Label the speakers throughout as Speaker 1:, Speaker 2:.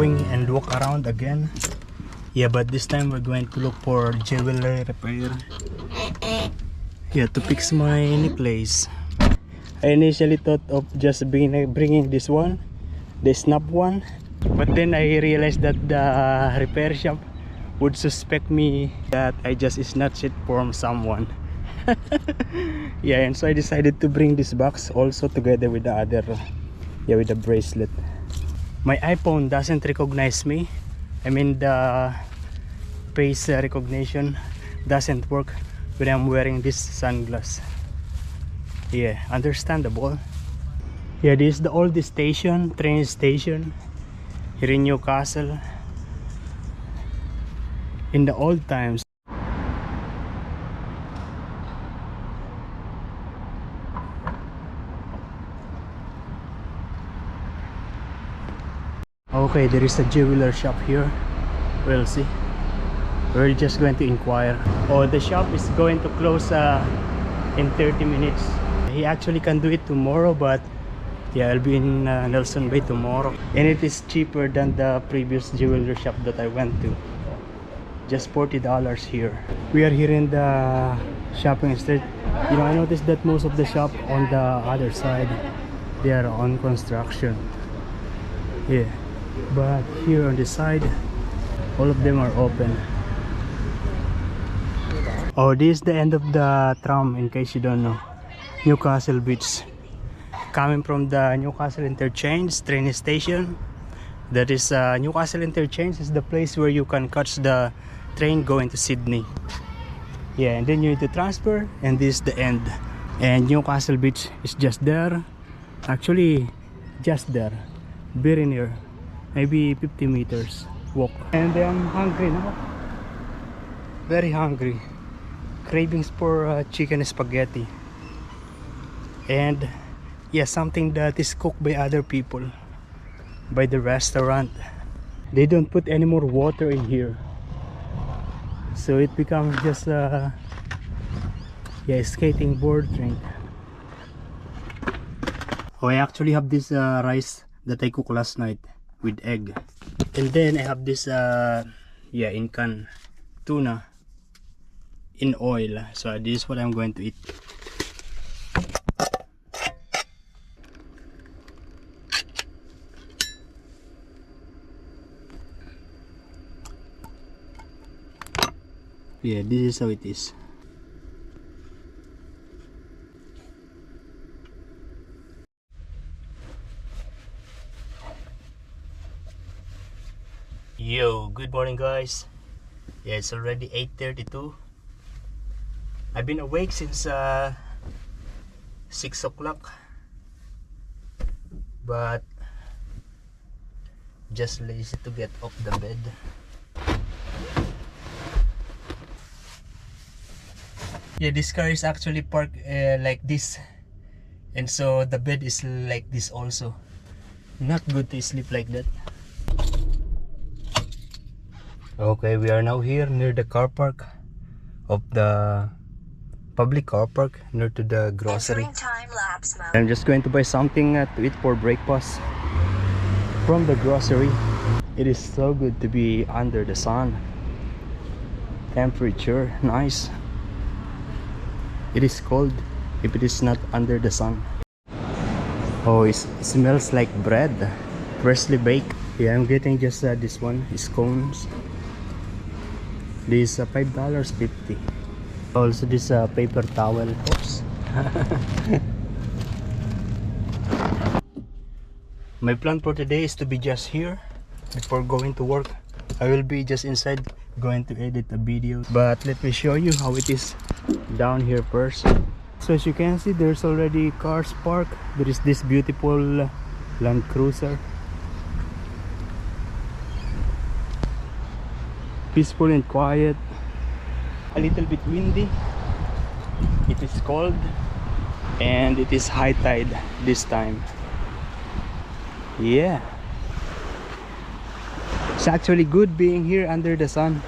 Speaker 1: going and walk around again. Yeah, but this time we're going to look for jewelry repair. Yeah, to fix my necklace. I initially thought of just bringing this one, the snap one, but then I realized that the repair shop would suspect me that I just snatched it from someone. Yeah, and so I decided to bring this box also together with the other, yeah, with the bracelet. My iPhone doesn't recognize me. I mean, the face recognition doesn't work when I'm wearing this sunglass. Yeah, understandable. Yeah, this is the oldest station, train station here in Newcastle. In the old times. Okay, there is a jeweler shop here. We'll see. We're just going to inquire. Oh, the shop is going to close in 30 minutes. He actually can do it tomorrow, but yeah, I'll be in Nelson Bay tomorrow. And it is cheaper than the previous jeweler shop that I went to. Just $40 here. We are here in the shopping street. You know, I noticed that most of the shop on the other side, they are on construction. Yeah, but here on this side, all of them are open. Oh, this is the end of the tram, in case you don't know. Newcastle Beach. Coming from the Newcastle Interchange train station. That is Newcastle Interchange is the place where you can catch the train going to Sydney. Yeah, and then you need to transfer, and this is the end. And Newcastle Beach is just there. Actually, just there. Very near. Maybe 50 meters walk. And I'm hungry now. Very hungry. Cravings for chicken spaghetti. And yeah, something that is cooked by other people, by the restaurant. They don't put any more water in here, so it becomes just a skating board drink. Oh, I actually have this rice that I cooked last night with egg, and then I have this in can tuna in oil. So this is what I'm going to eat. Yeah, this is how it is. Yo, good morning guys. Yeah, it's already 8:32. I've been awake since 6 o'clock, but just lazy to get off the bed. Yeah, this car is actually parked like this, and so the bed is like this also. Not good to sleep like that. Okay, we are now here near the car park of the public car park near to the grocery. I'm just going to buy something to eat for breakfast from the grocery. It is so good to be under the sun. Temperature nice. It is cold if it is not under the sun. Oh, it smells like bread, freshly baked. Yeah, I'm getting just this one, scones. This is $5.50. Also this paper towel. Oops. My plan for today is to be just here before going to work. I will be just inside going to edit a video, but let me show you how it is down here first. So as you can see, there's already cars parked. There is this beautiful Land Cruiser, peaceful and quiet. A little bit windy. It is cold, and it is high tide this time. Yeah, it's actually good being here under the sun.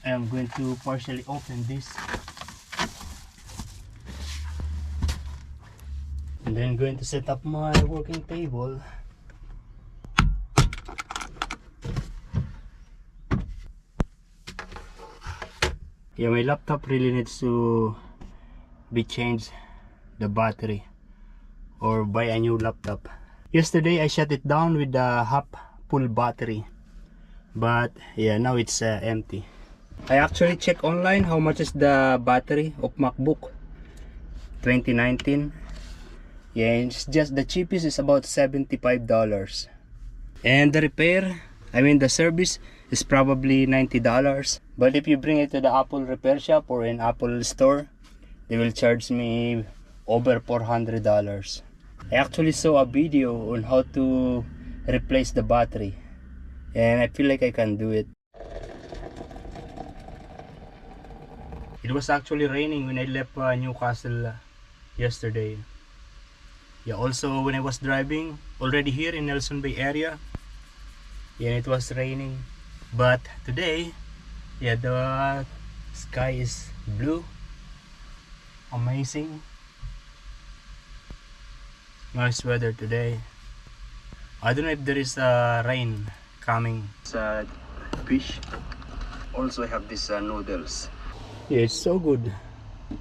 Speaker 1: I'm going to partially open this, and then going to set up my working table. Yeah, my laptop really needs to be changed, the battery, or buy a new laptop. Yesterday I shut it down with the half full battery, but yeah, now it's empty. I actually checked online how much is the battery of MacBook 2019. Yeah, it's just the cheapest is about $75, and the repair, I mean the service, is probably $90. But if you bring it to the Apple repair shop or in Apple store, they will charge me over $400. I actually saw a video on how to replace the battery, and I feel like I can do it. It was actually raining when I left Newcastle yesterday. Yeah, also when I was driving already here in Nelson Bay area, yeah, it was raining. But today, yeah, the sky is blue. Amazing. Nice weather today. I don't know if there is rain coming. It's fish. Also I have these noodles. Yeah, it's so good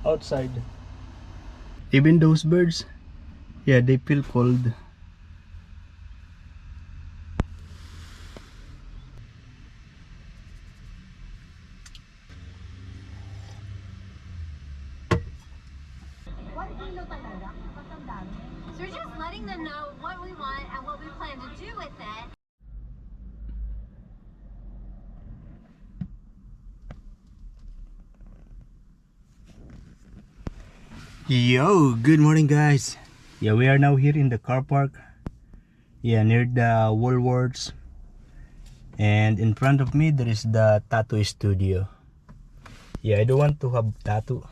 Speaker 1: outside. Even those birds, yeah, they feel cold.
Speaker 2: So we're just letting them know what we want and what we plan to do with it.
Speaker 1: Yo, good morning guys. Yeah, we are now here in the car park. Yeah, near the Woolworths. And in front of me there is the tattoo studio. Yeah, I don't want to have tattoo.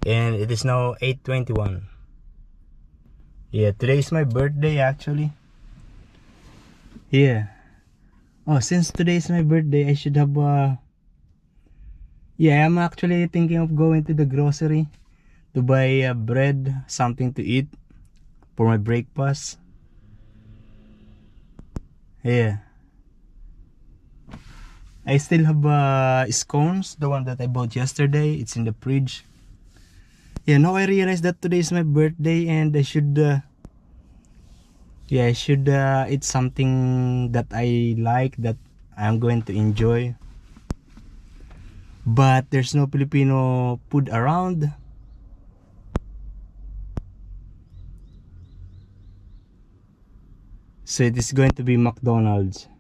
Speaker 1: And it is now 8:21. Yeah, today is my birthday actually. Yeah. Oh, since today is my birthday, I should have yeah, I'm actually thinking of going to the grocery to buy bread, something to eat for my breakfast. Yeah. I still have scones, the one that I bought yesterday. It's in the fridge. Yeah, now I realize that today is my birthday and I should yeah, I should eat something that I like, that I'm going to enjoy. But there's no Filipino food around. So it is going to be McDonald's.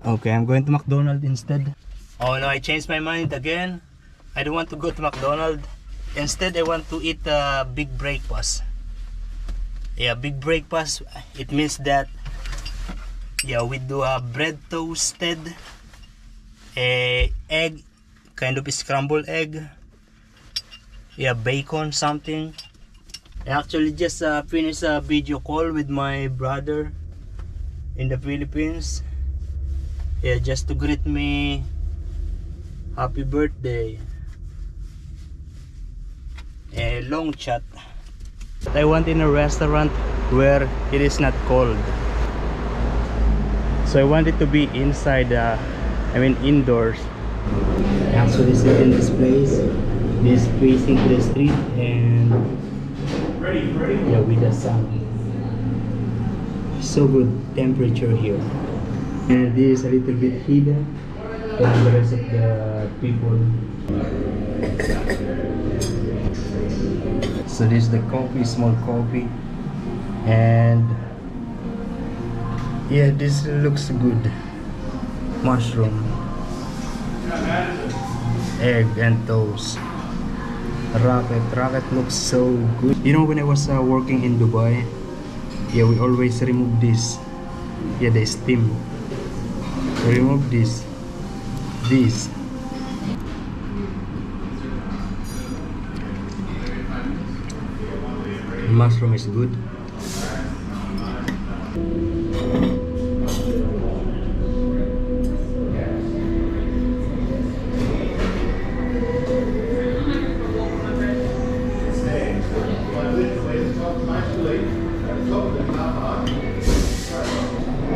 Speaker 1: Okay, I'm going to McDonald's instead. Oh no, I changed my mind again. I don't want to go to McDonald's. Instead, I want to eat a big breakfast. Yeah, big breakfast. It means that, yeah, we do a bread toasted, a egg, kind of a scrambled egg. Yeah, bacon, something. I actually just finished a video call with my brother in the Philippines. Yeah, just to greet me happy birthday. A long chat. I want in a restaurant where it is not cold. So I want it to be inside, I mean indoors. I actually sit in this place. This facing to the street and yeah, with the sun. So good temperature here. And this is a little bit hidden from the rest of the people. So this is the coffee, small coffee, and yeah, this looks good. Mushroom, egg and toast. Rocket looks so good. You know, when I was working in Dubai, yeah, we always remove this. Yeah, the steam. Remove this. Mushroom is good.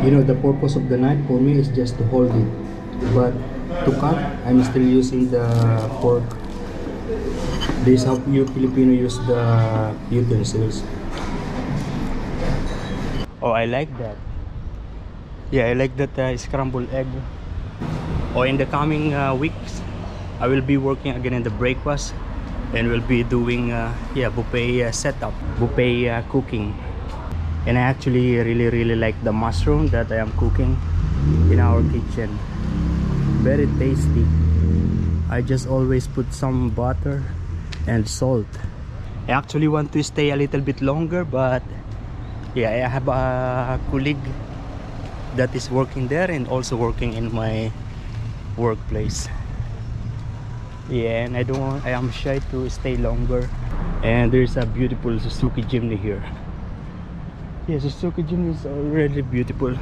Speaker 1: You know, the purpose of the knife for me is just to hold it, but to cut, I'm still using the fork. This is how you Filipino use the utensils. Oh, I like that. Yeah, I like that scrambled egg. Oh, in the coming weeks, I will be working again in the breakfast, and we'll be doing buffet setup, buffet cooking. And I actually really like the mushroom that I am cooking in our kitchen. Very tasty. I just always put some butter and salt. I actually want to stay a little bit longer, but yeah, I have a colleague that is working there and also working in my workplace. Yeah, and I am shy to stay longer. And there's a beautiful Suzuki Jimny here. Yeah, Suzuki Jimny is already beautiful.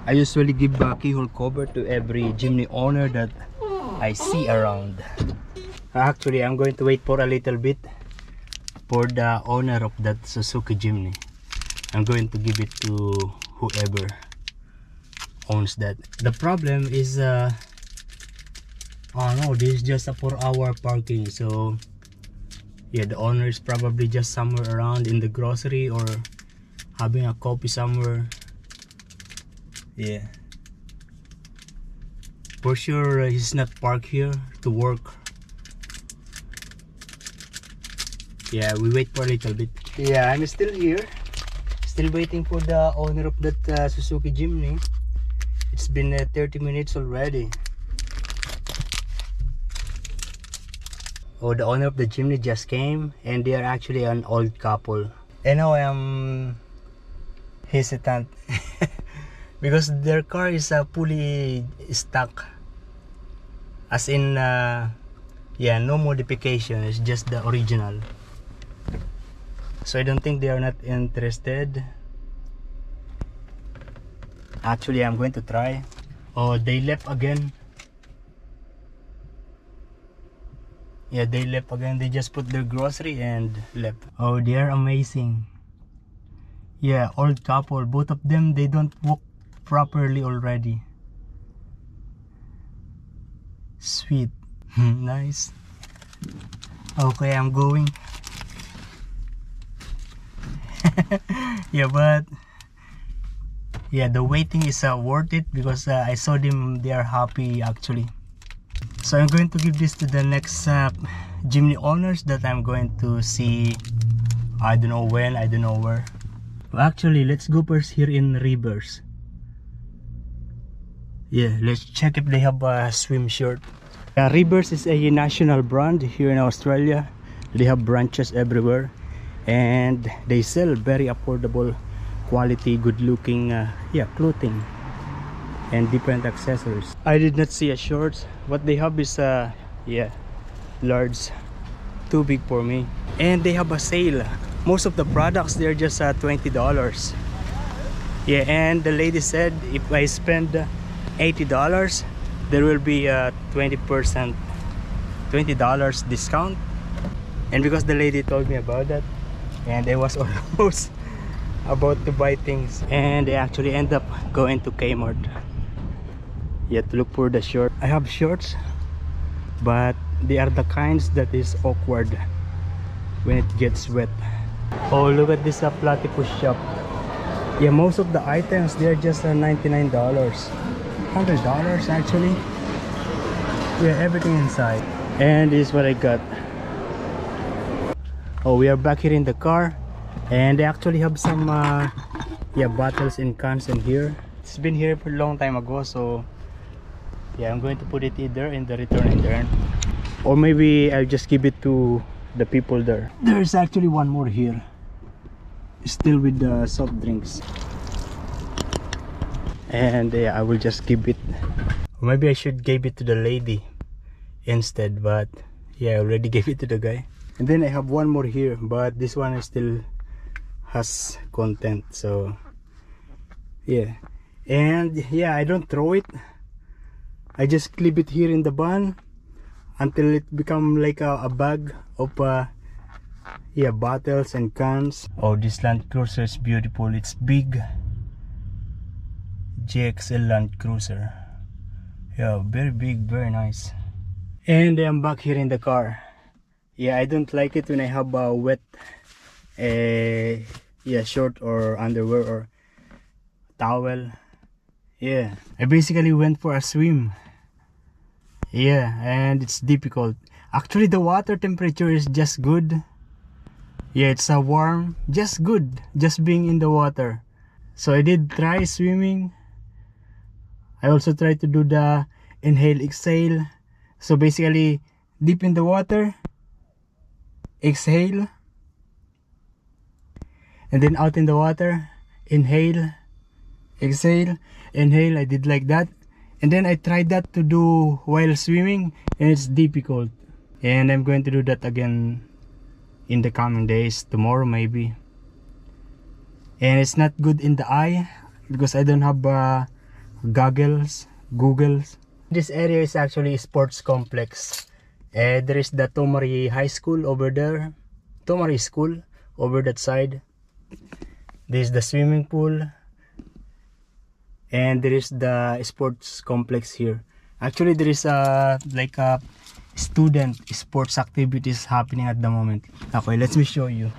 Speaker 1: I usually give a keyhole cover to every Jimny owner that I see around. Actually, I'm going to wait for a little bit for the owner of that Suzuki Jimny. I'm going to give it to whoever owns that. The problem is oh no, this is just a 4-hour parking, so yeah, the owner is probably just somewhere around in the grocery or having a coffee somewhere. Yeah, for sure he's not parked here to work. Yeah, we wait for a little bit. Yeah, I'm still here, still waiting for the owner of that Suzuki Jimny. It's been 30 minutes already. Oh, the owner of the Jimny just came, and they are actually an old couple. And now I am hesitant because their car is fully stuck, as in yeah, no modification, it's just the original. So I don't think they are not interested. Actually, I'm going to try. Oh, they left again. Yeah, they left again. They just put their grocery and left. Oh, they are amazing. Yeah, old couple. Both of them, they don't walk properly already. Sweet. Nice. Okay, I'm going. Yeah, but yeah, the waiting is worth it because I saw them, they are happy actually. So I'm going to give this to the next Jimny owners that I'm going to see. I don't know when, I don't know where. Well, actually, let's go first here in Rivers. Yeah, let's check if they have a swim shirt. Rivers is a national brand here in Australia. They have branches everywhere, and they sell very affordable quality, good looking clothing and different accessories. I did not see a shorts. What they have is large, too big for me. And they have a sale. Most of the products, they're just $20. Yeah, and the lady said if I spend $80, there will be a 20% $20 discount. And because the lady told me about that, and I was almost about to buy things, and I actually end up going to Kmart, yeah, to look for the short. I have shorts, but they are the kinds that is awkward when it gets wet. Oh, look at this platypus shop. Yeah, most of the items, they're just $99, $100 actually. Yeah, everything inside. And this is what I got. Oh, we are back here in the car, and they actually have some bottles and cans in here. It's been here for a long time ago, so yeah, I'm going to put it either in the return and earn, or maybe I'll just give it to the people there. There's actually one more here, still with the soft drinks, and yeah, I will just give it, or maybe I should give it to the lady instead, but yeah, I already gave it to the guy. And then I have one more here, but this one still has content, so yeah. And yeah, I don't throw it, I just clip it here in the bun until it become like a bag of bottles and cans. Oh, this Land Cruiser is beautiful. It's big, GXL Land Cruiser. Yeah, very big, very nice. And I'm back here in the car. Yeah, I don't like it when I have a wet yeah, short or underwear or towel. Yeah, I basically went for a swim. Yeah, and it's difficult. Actually, the water temperature is just good. Yeah, it's a warm, just good, just being in the water. So I did try swimming. I also tried to do the inhale exhale. So basically, deep in the water, exhale, and then out in the water, inhale, exhale, inhale. I did like that, and then I tried that to do while swimming, and it's difficult. And I'm going to do that again in the coming days, tomorrow maybe. And it's not good in the eye because I don't have goggles. This area is actually a sports complex. There is the Tomari High School over there, Tomari School over that side. This is the swimming pool, and there is the sports complex here. Actually, there is like a student sports activities happening at the moment. Okay, let me show you.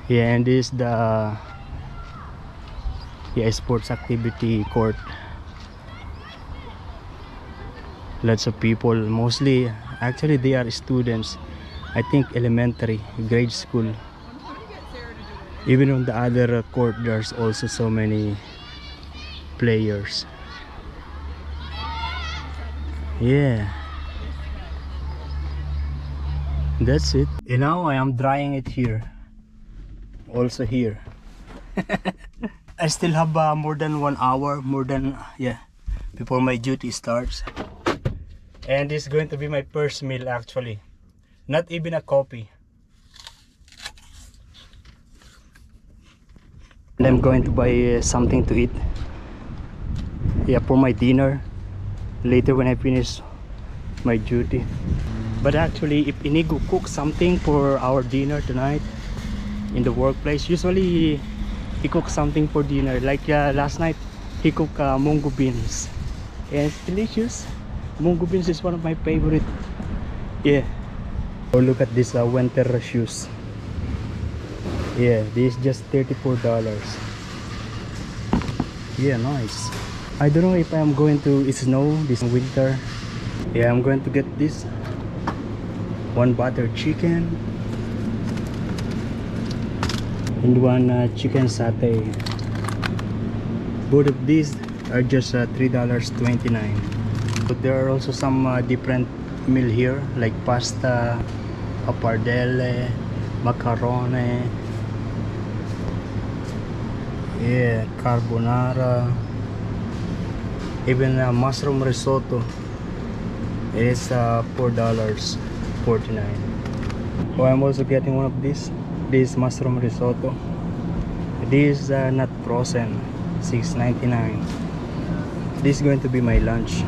Speaker 1: Yeah, and this is the sports activity court. Lots of people, mostly actually they are students. I think elementary, grade school. Even on the other court there's also so many players. Yeah, that's it. And now I am drying it here, also here. I still have more than 1 hour, before my duty starts. And this is going to be my first meal actually. Not even a coffee. And I'm going to buy something to eat. Yeah, for my dinner. Later when I finish my duty. But actually, if Inigo cooks something for our dinner tonight in the workplace, usually he cooks something for dinner. Like last night, he cooked mungo beans. And it's delicious. Mungo beans is one of my favorite. Yeah. Oh, look at this winter shoes. Yeah, this is just $34. Yeah, nice. I don't know if I'm going to snow this winter. Yeah, I'm going to get this. One butter chicken and one chicken satay. Both of these are just $3.29. But there are also some different meal here, like pasta, pappardelle, macaroni, yeah, carbonara, even mushroom risotto. It is $4.49. Oh, I'm also getting one of these. This mushroom risotto. This is not frozen, $6.99. This is going to be my lunch.